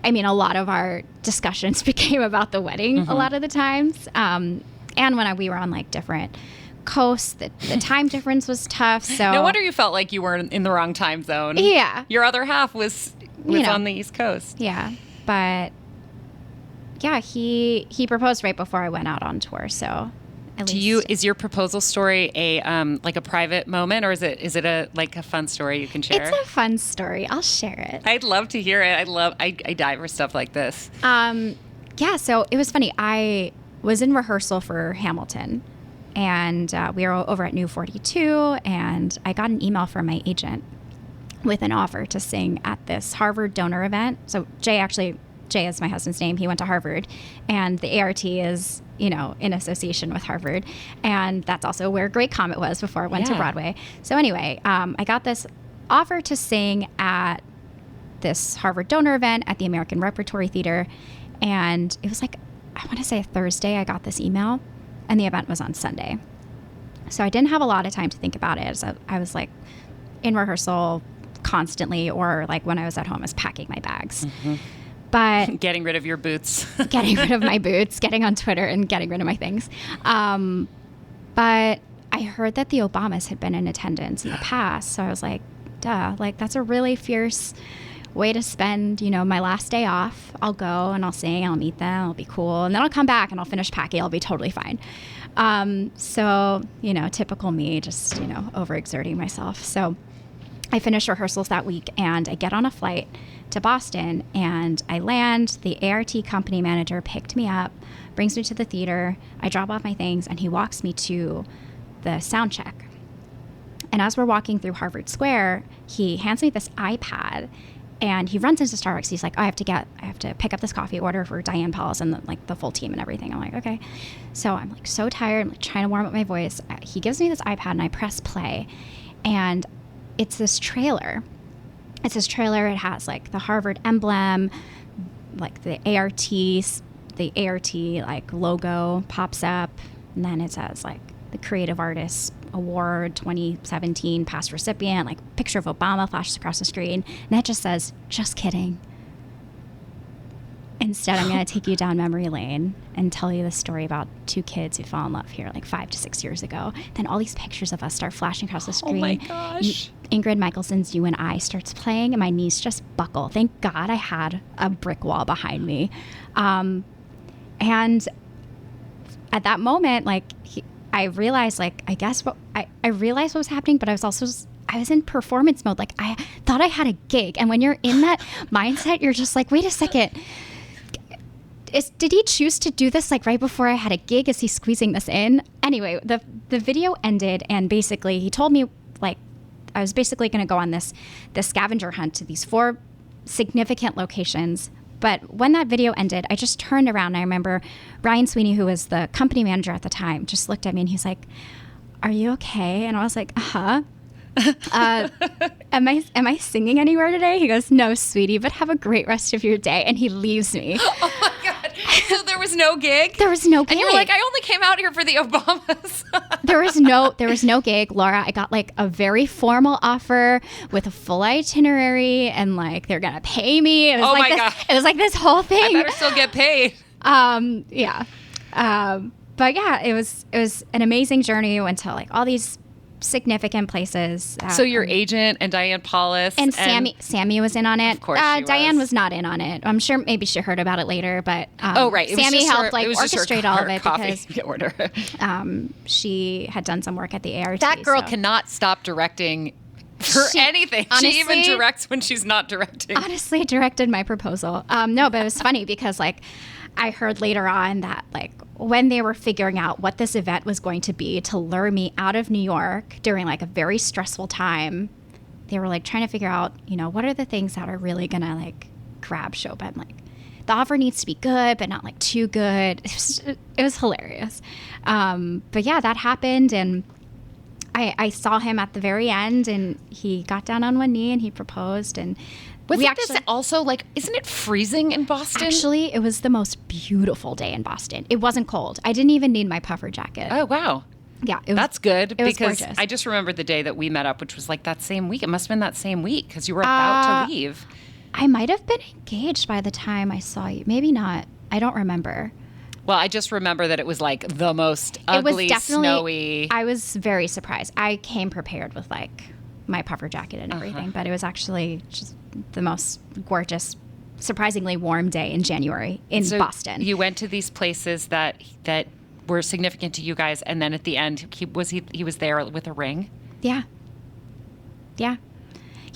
then, a lot of our discussions became about the wedding a lot of the times. And when we were on like different coast, the time difference was tough. So no wonder you felt like you were in the wrong time zone. Yeah. Your other half was on the East Coast. Yeah. But yeah, he proposed right before I went out on tour. So is your proposal story a private moment, or is it a fun story you can share? It's a fun story. I'll share it. I'd love to hear it. I dive for stuff like this. So it was funny. I was in rehearsal for Hamilton. And we were over at New 42, and I got an email from my agent with an offer to sing at this Harvard donor event. So Jay is my husband's name. He went to Harvard, and the ART is, in association with Harvard. And that's also where Great Comet was before it went to Broadway. So anyway, I got this offer to sing at this Harvard donor event at the American Repertory Theater. And it was like, I want to say a Thursday I got this email. And the event was on Sunday. So I didn't have a lot of time to think about it. So I was like in rehearsal constantly, or like when I was at home, I was packing my bags. Mm-hmm. But getting rid of your boots. Getting rid of my boots, getting on Twitter and getting rid of my things. But I heard that the Obamas had been in attendance in the past. So I was like, duh, like that's a really fierce way to spend, my last day off. I'll go and I'll sing, I'll meet them, I'll be cool. And then I'll come back and I'll finish packing. I'll be totally fine. So, typical me, just, overexerting myself. So I finished rehearsals that week and I get on a flight to Boston and I land. The ART company manager picked me up, brings me to the theater. I drop off my things and he walks me to the sound check. And as we're walking through Harvard Square, he hands me this iPad and he runs into Starbucks. He's like, I have to pick up this coffee order for Diane Pauls and the full team and everything. I'm like, okay. So I'm like so tired. I'm like trying to warm up my voice. He gives me this iPad and I press play and it's this trailer. It has like the Harvard emblem, like the ART like logo pops up. And then it says like the Creative Artists Award 2017 past recipient, like picture of Obama flashes across the screen, and it just says, just kidding. Instead, I'm going to take you down memory lane and tell you the story about two kids who fell in love here like 5 to 6 years ago. Then all these pictures of us start flashing across the screen. Oh my gosh. Ingrid Michaelson's You and I starts playing and my knees just buckle. Thank God I had a brick wall behind me. And at that moment, like, I realized, like, I realized what was happening, but I was in performance mode. Like, I thought I had a gig. And when you're in that mindset, you're just like, wait a second. Did he choose to do this, like, right before I had a gig? Is he squeezing this in? Anyway, the video ended, and basically he told me, like, I was basically going to go on this scavenger hunt to these 4 significant locations. But when that video ended, I just turned around and I remember Ryan Sweeney, who was the company manager at the time, just looked at me and he's like, are you okay? And I was like, am I singing anywhere today? He goes, no, sweetie, but have a great rest of your day. And he leaves me. Oh my God. So there was no gig? There was no gig. And you were like, I only came out here for the Obamas. There was no gig, Laura. I got like a very formal offer with a full itinerary and like they're gonna pay me. It was my God. It was like this whole thing. I better still get paid. Yeah. But yeah, it was an amazing journey. We went to like all these significant places. So your agent and Diane Paulus and Sammy was in on it. Of course, Diane was not in on it. I'm sure maybe she heard about it later, but right. Sammy helped like orchestrate all of it because order. She had done some work at the ART. That girl cannot stop directing for anything. Honestly, she even directs when she's not directing. Honestly, directed my proposal. No, but it was funny because like I heard later on that like when they were figuring out what this event was going to be to lure me out of New York during like a very stressful time, they were like trying to figure out, what are the things that are really gonna like grab Shoba. I'm like, the offer needs to be good, but not like too good. It was hilarious. But yeah, that happened, and I saw him at the very end, and he got down on one knee and he proposed, and this also like, isn't it freezing in Boston? Actually, it was the most beautiful day in Boston. It wasn't cold. I didn't even need my puffer jacket. Oh, wow. Yeah. That's good because gorgeous. I just remembered the day that we met up, which was like that same week. It must have been that same week because you were about to leave. I might have been engaged by the time I saw you. Maybe not. I don't remember. Well, I just remember that it was like the most ugly, snowy. I was very surprised. I came prepared with like my puffer jacket and everything, but it was actually just the most gorgeous, surprisingly warm day in January in Boston. You went to these places that were significant to you guys, and then at the end, he was there with a ring. Yeah.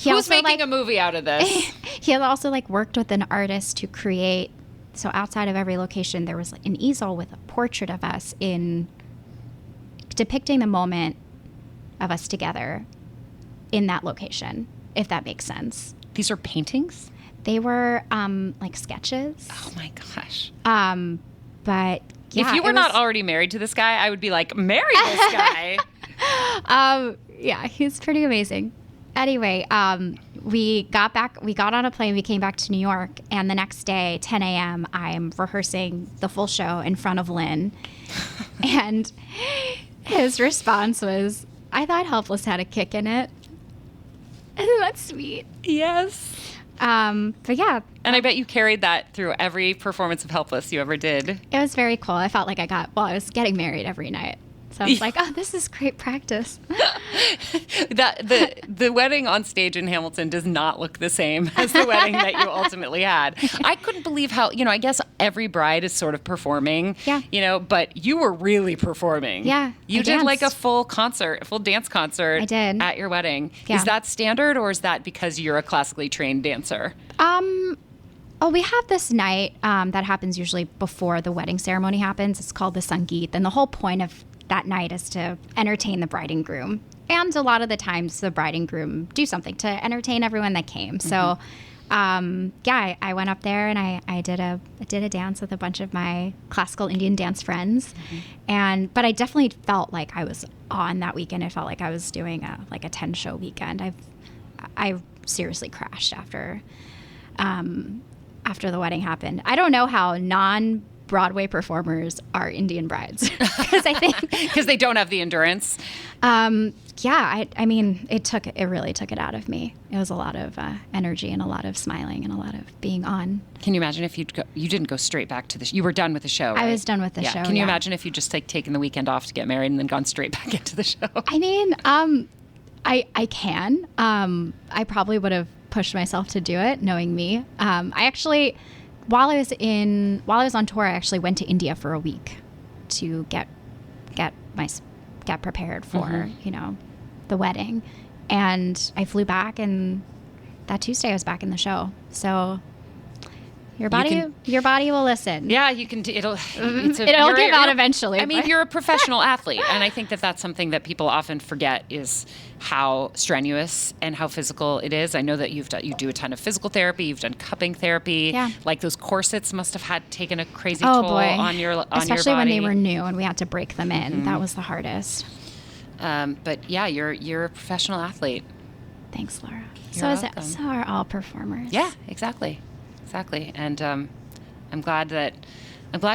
Who's making a movie out of this? He had also like worked with an artist to create. So outside of every location, there was like an easel with a portrait of us depicting the moment of us together in that location, if that makes sense. These are paintings? They were like sketches. Oh my gosh. But yeah, if you were not already married to this guy, I would be like, marry this guy. Yeah, he's pretty amazing. Anyway, we got on a plane, we came back to New York, and the next day, 10 a.m., I'm rehearsing the full show in front of Lynn. And his response was, I thought Helpless had a kick in it. Isn't that sweet? Yes. But yeah. And I bet you carried that through every performance of Helpless you ever did. It was very cool. I felt like I was getting married every night. So I was like, oh, this is great practice. The wedding on stage in Hamilton does not look the same as the wedding that you ultimately had. I couldn't believe how, I guess every bride is sort of performing, but you were really performing. Yeah. You did danced. like a full dance concert I did. at your wedding. Yeah. Is that standard, or is that because you're a classically trained dancer? Oh, we have this night that happens usually before the wedding ceremony happens. It's called the Sangeet. And the whole point of that night is to entertain the bride and groom. And a lot of the times the bride and groom do something to entertain everyone that came. So, I went up there and I did a dance with a bunch of my classical Indian dance friends. But I definitely felt like I was on that weekend. I felt like I was doing a 10-show weekend. I seriously crashed after the wedding happened. I don't know how non-Broadway performers are Indian brides. Because they don't have the endurance. I mean, it really took it out of me. It was a lot of energy and a lot of smiling and a lot of being on. Can you imagine if you didn't go straight back to you were done with the show, right? I was done with the show. Can you imagine if you just taken the weekend off to get married and then gone straight back into the show? I mean, I can. I probably would have pushed myself to do it, knowing me. I actually, while I was on tour, I actually went to India for a week to get prepared for the wedding, and I flew back, and that Tuesday I was back in the show. So your body will listen. Yeah, you can. It'll give out eventually. I mean, you're a professional athlete, and I think that that's something that people often forget is how strenuous and how physical it is. I know that you do a ton of physical therapy. You've done cupping therapy. Yeah. Like those corsets must have taken a crazy toll on your body. Especially when they were new and we had to break them in. That was the hardest. But yeah, you're a professional athlete. Thanks, Laura. You're So are all performers. Yeah, exactly. And I'm glad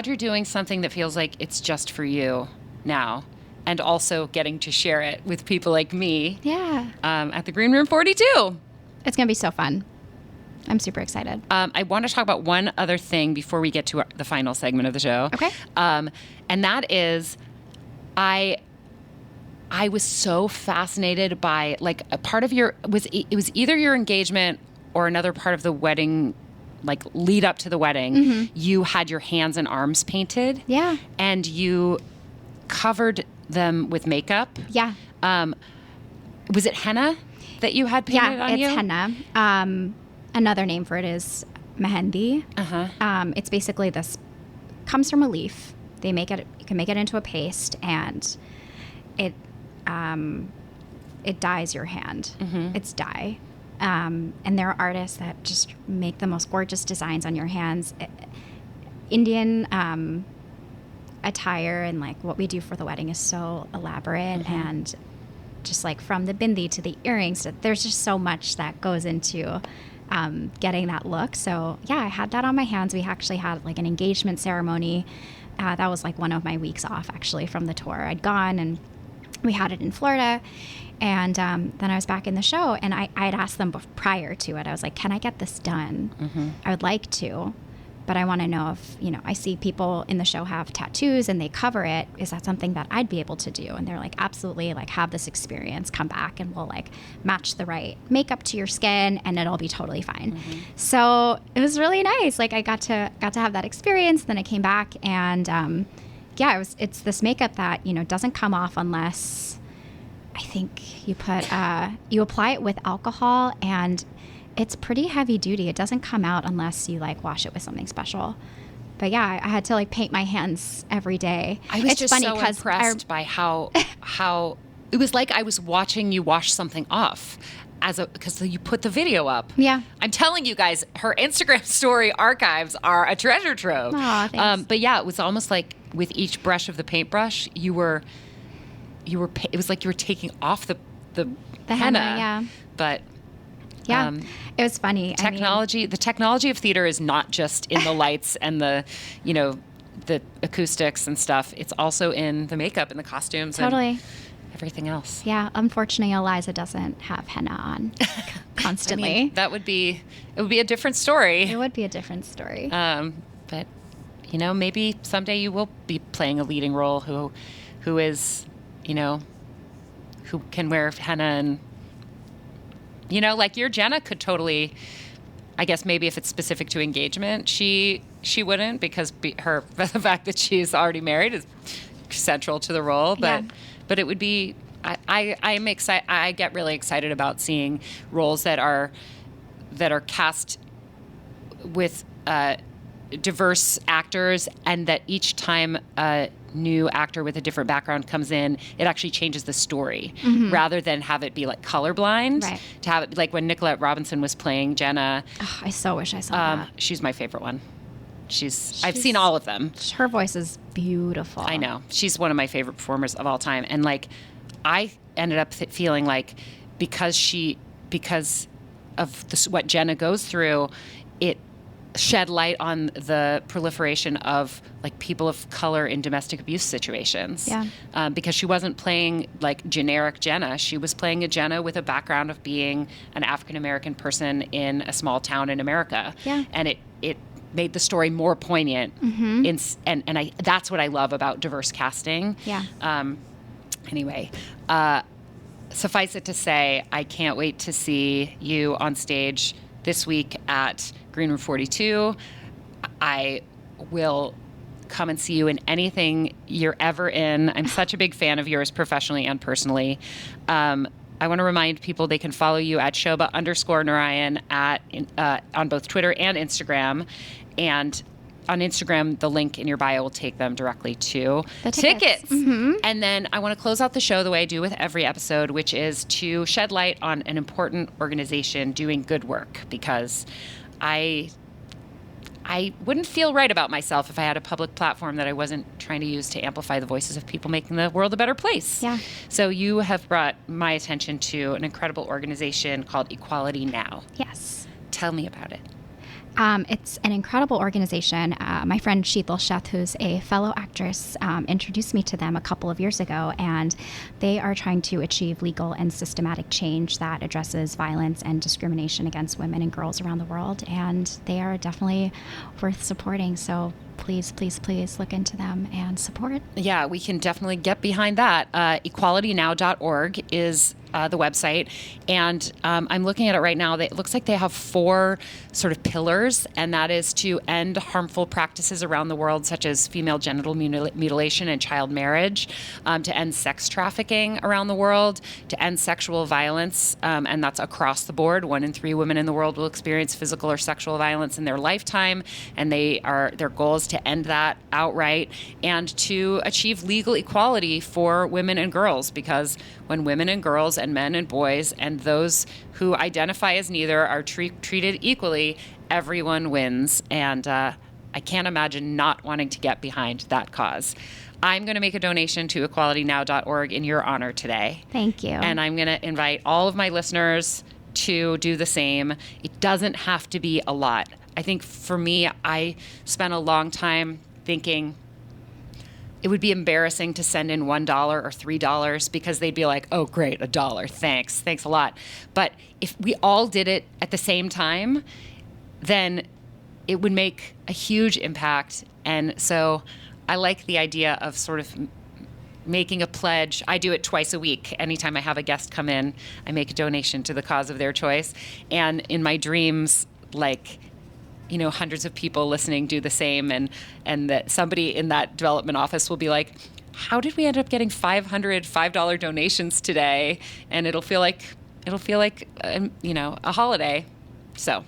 you're doing something that feels like it's just for you now, and also getting to share it with people like me. Yeah. At the Greenroom 42. It's gonna be so fun. I'm super excited. I want to talk about one other thing before we get to the final segment of the show. Okay. And that is, I was so fascinated by a part of it was either your engagement or another part of the wedding, lead up to the wedding. You had your hands and arms painted. Yeah. And you covered them with makeup. Yeah. Was it henna that you had painted on you? Yeah, it's henna. Another name for it is mehendi. It's basically comes from a leaf. You can make it into a paste, and it dyes your hand. It's dye. And there are artists that just make the most gorgeous designs on your hands. Indian attire and what we do for the wedding is so elaborate, and just from the bindi to the earrings, there's just so much that goes into getting that look. So yeah, I had that on my hands. We actually had an engagement ceremony. That was one of my weeks off actually from the tour. I'd gone and we had it in Florida. And then I was back in the show, and I had asked them prior to it. I was like, can I get this done? I would like to, but I want to know if, I see people in the show have tattoos and they cover it. Is that something that I'd be able to do? And they're like, absolutely, have this experience, come back and we'll match the right makeup to your skin and it'll be totally fine. So it was really nice. I got to have that experience. Then I came back and it's this makeup that, doesn't come off unless, I think you apply it with alcohol, and it's pretty heavy duty. It doesn't come out unless you wash it with something special. But yeah, I had to paint my hands every day. I was just so impressed by how it was I was watching you wash something off because you put the video up. Yeah. I'm telling you guys, her Instagram story archives are a treasure trove. Aw, thanks. But yeah, it was almost with each brush of the paintbrush, it was you were taking off the henna. Yeah. But yeah, it was funny. The technology of theater is not just in the lights and the acoustics and stuff. It's also in the makeup and the costumes. Totally. And everything else. Yeah, unfortunately, Eliza doesn't have henna on constantly. It would be a different story. It would be a different story. But maybe someday you will be playing a leading role who is, who can wear henna and, like your Jenna could totally, I guess maybe if it's specific to engagement, she wouldn't, because the fact that she's already married is central to the role. But it would be, I'm excited. I get really excited about seeing roles that are cast with diverse actors, and that each time a new actor with a different background comes in, it actually changes the story rather than have it be like colorblind. Right. To have it like when Nicolette Robinson was playing Jenna. Oh, I so wish I saw that. She's my favorite one. I've seen all of them. Her voice is beautiful. I know. She's one of my favorite performers of all time. And like, I ended up feeling like because of what Jenna goes through, it shed light on the proliferation of like people of color in domestic abuse situations. Yeah. Because she wasn't playing like generic Jenna. She was playing a Jenna with a background of being an African-American person in a small town in America. Yeah. And it made the story more poignant. And that's what I love about diverse casting. Yeah. Anyway, suffice it to say, I can't wait to see you on stage this week at Greenroom 42. I will come and see you in anything you're ever in. I'm such a big fan of yours professionally and personally. I want to remind people they can follow you at Shoba_Narayan on both Twitter and Instagram. And on Instagram, the link in your bio will take them directly to the tickets. And then I want to close out the show the way I do with every episode, which is to shed light on an important organization doing good work, because I wouldn't feel right about myself if I had a public platform that I wasn't trying to use to amplify the voices of people making the world a better place. Yeah. So you have brought my attention to an incredible organization called Equality Now. Yes. Tell me about it. It's an incredible organization. My friend Sheetal Sheth, who's a fellow actress, introduced me to them a couple of years ago, and they are trying to achieve legal and systematic change that addresses violence and discrimination against women and girls around the world, and they are definitely worth supporting. So please, please, please look into them and support. Yeah, we can definitely get behind that. EqualityNow.org is the website. And I'm looking at it right now. It looks like they have 4 sort of pillars, and that is to end harmful practices around the world, such as female genital mutilation and child marriage, to end sex trafficking around the world, to end sexual violence, and that's across the board. 1 in 3 women in the world will experience physical or sexual violence in their lifetime, and their goal is to end that outright, and to achieve legal equality for women and girls, because when women and girls and men and boys and those who identify as neither are treated equally, everyone wins. And I can't imagine not wanting to get behind that cause. I'm going to make a donation to equalitynow.org in your honor today. Thank you. And I'm going to invite all of my listeners to do the same. It doesn't have to be a lot. I think for me, I spent a long time thinking it would be embarrassing to send in $1 or $3 because they'd be like, oh, great, $1. Thanks a lot. But if we all did it at the same time, then it would make a huge impact. And so I like the idea of sort of making a pledge. I do it twice a week. Anytime I have a guest come in, I make a donation to the cause of their choice. And in my dreams, hundreds of people listening do the same, and that somebody in that development office will be like, how did we end up getting 500 $5 donations today? And it'll feel like a holiday. So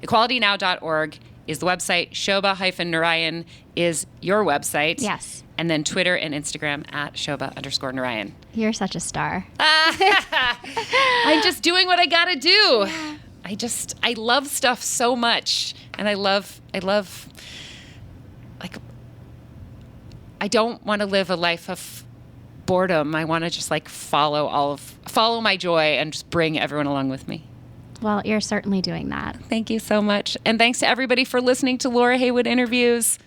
equalitynow.org is the website. Shoba-Narayan is your website. Yes. And then Twitter and Instagram at Shoba_Narayan. You're such a star. I'm just doing what I gotta do. Yeah. I love stuff so much, and I don't want to live a life of boredom. I want to just follow my joy and just bring everyone along with me. Well, you're certainly doing that. Thank you so much. And thanks to everybody for listening to Laura Heywood Interviews.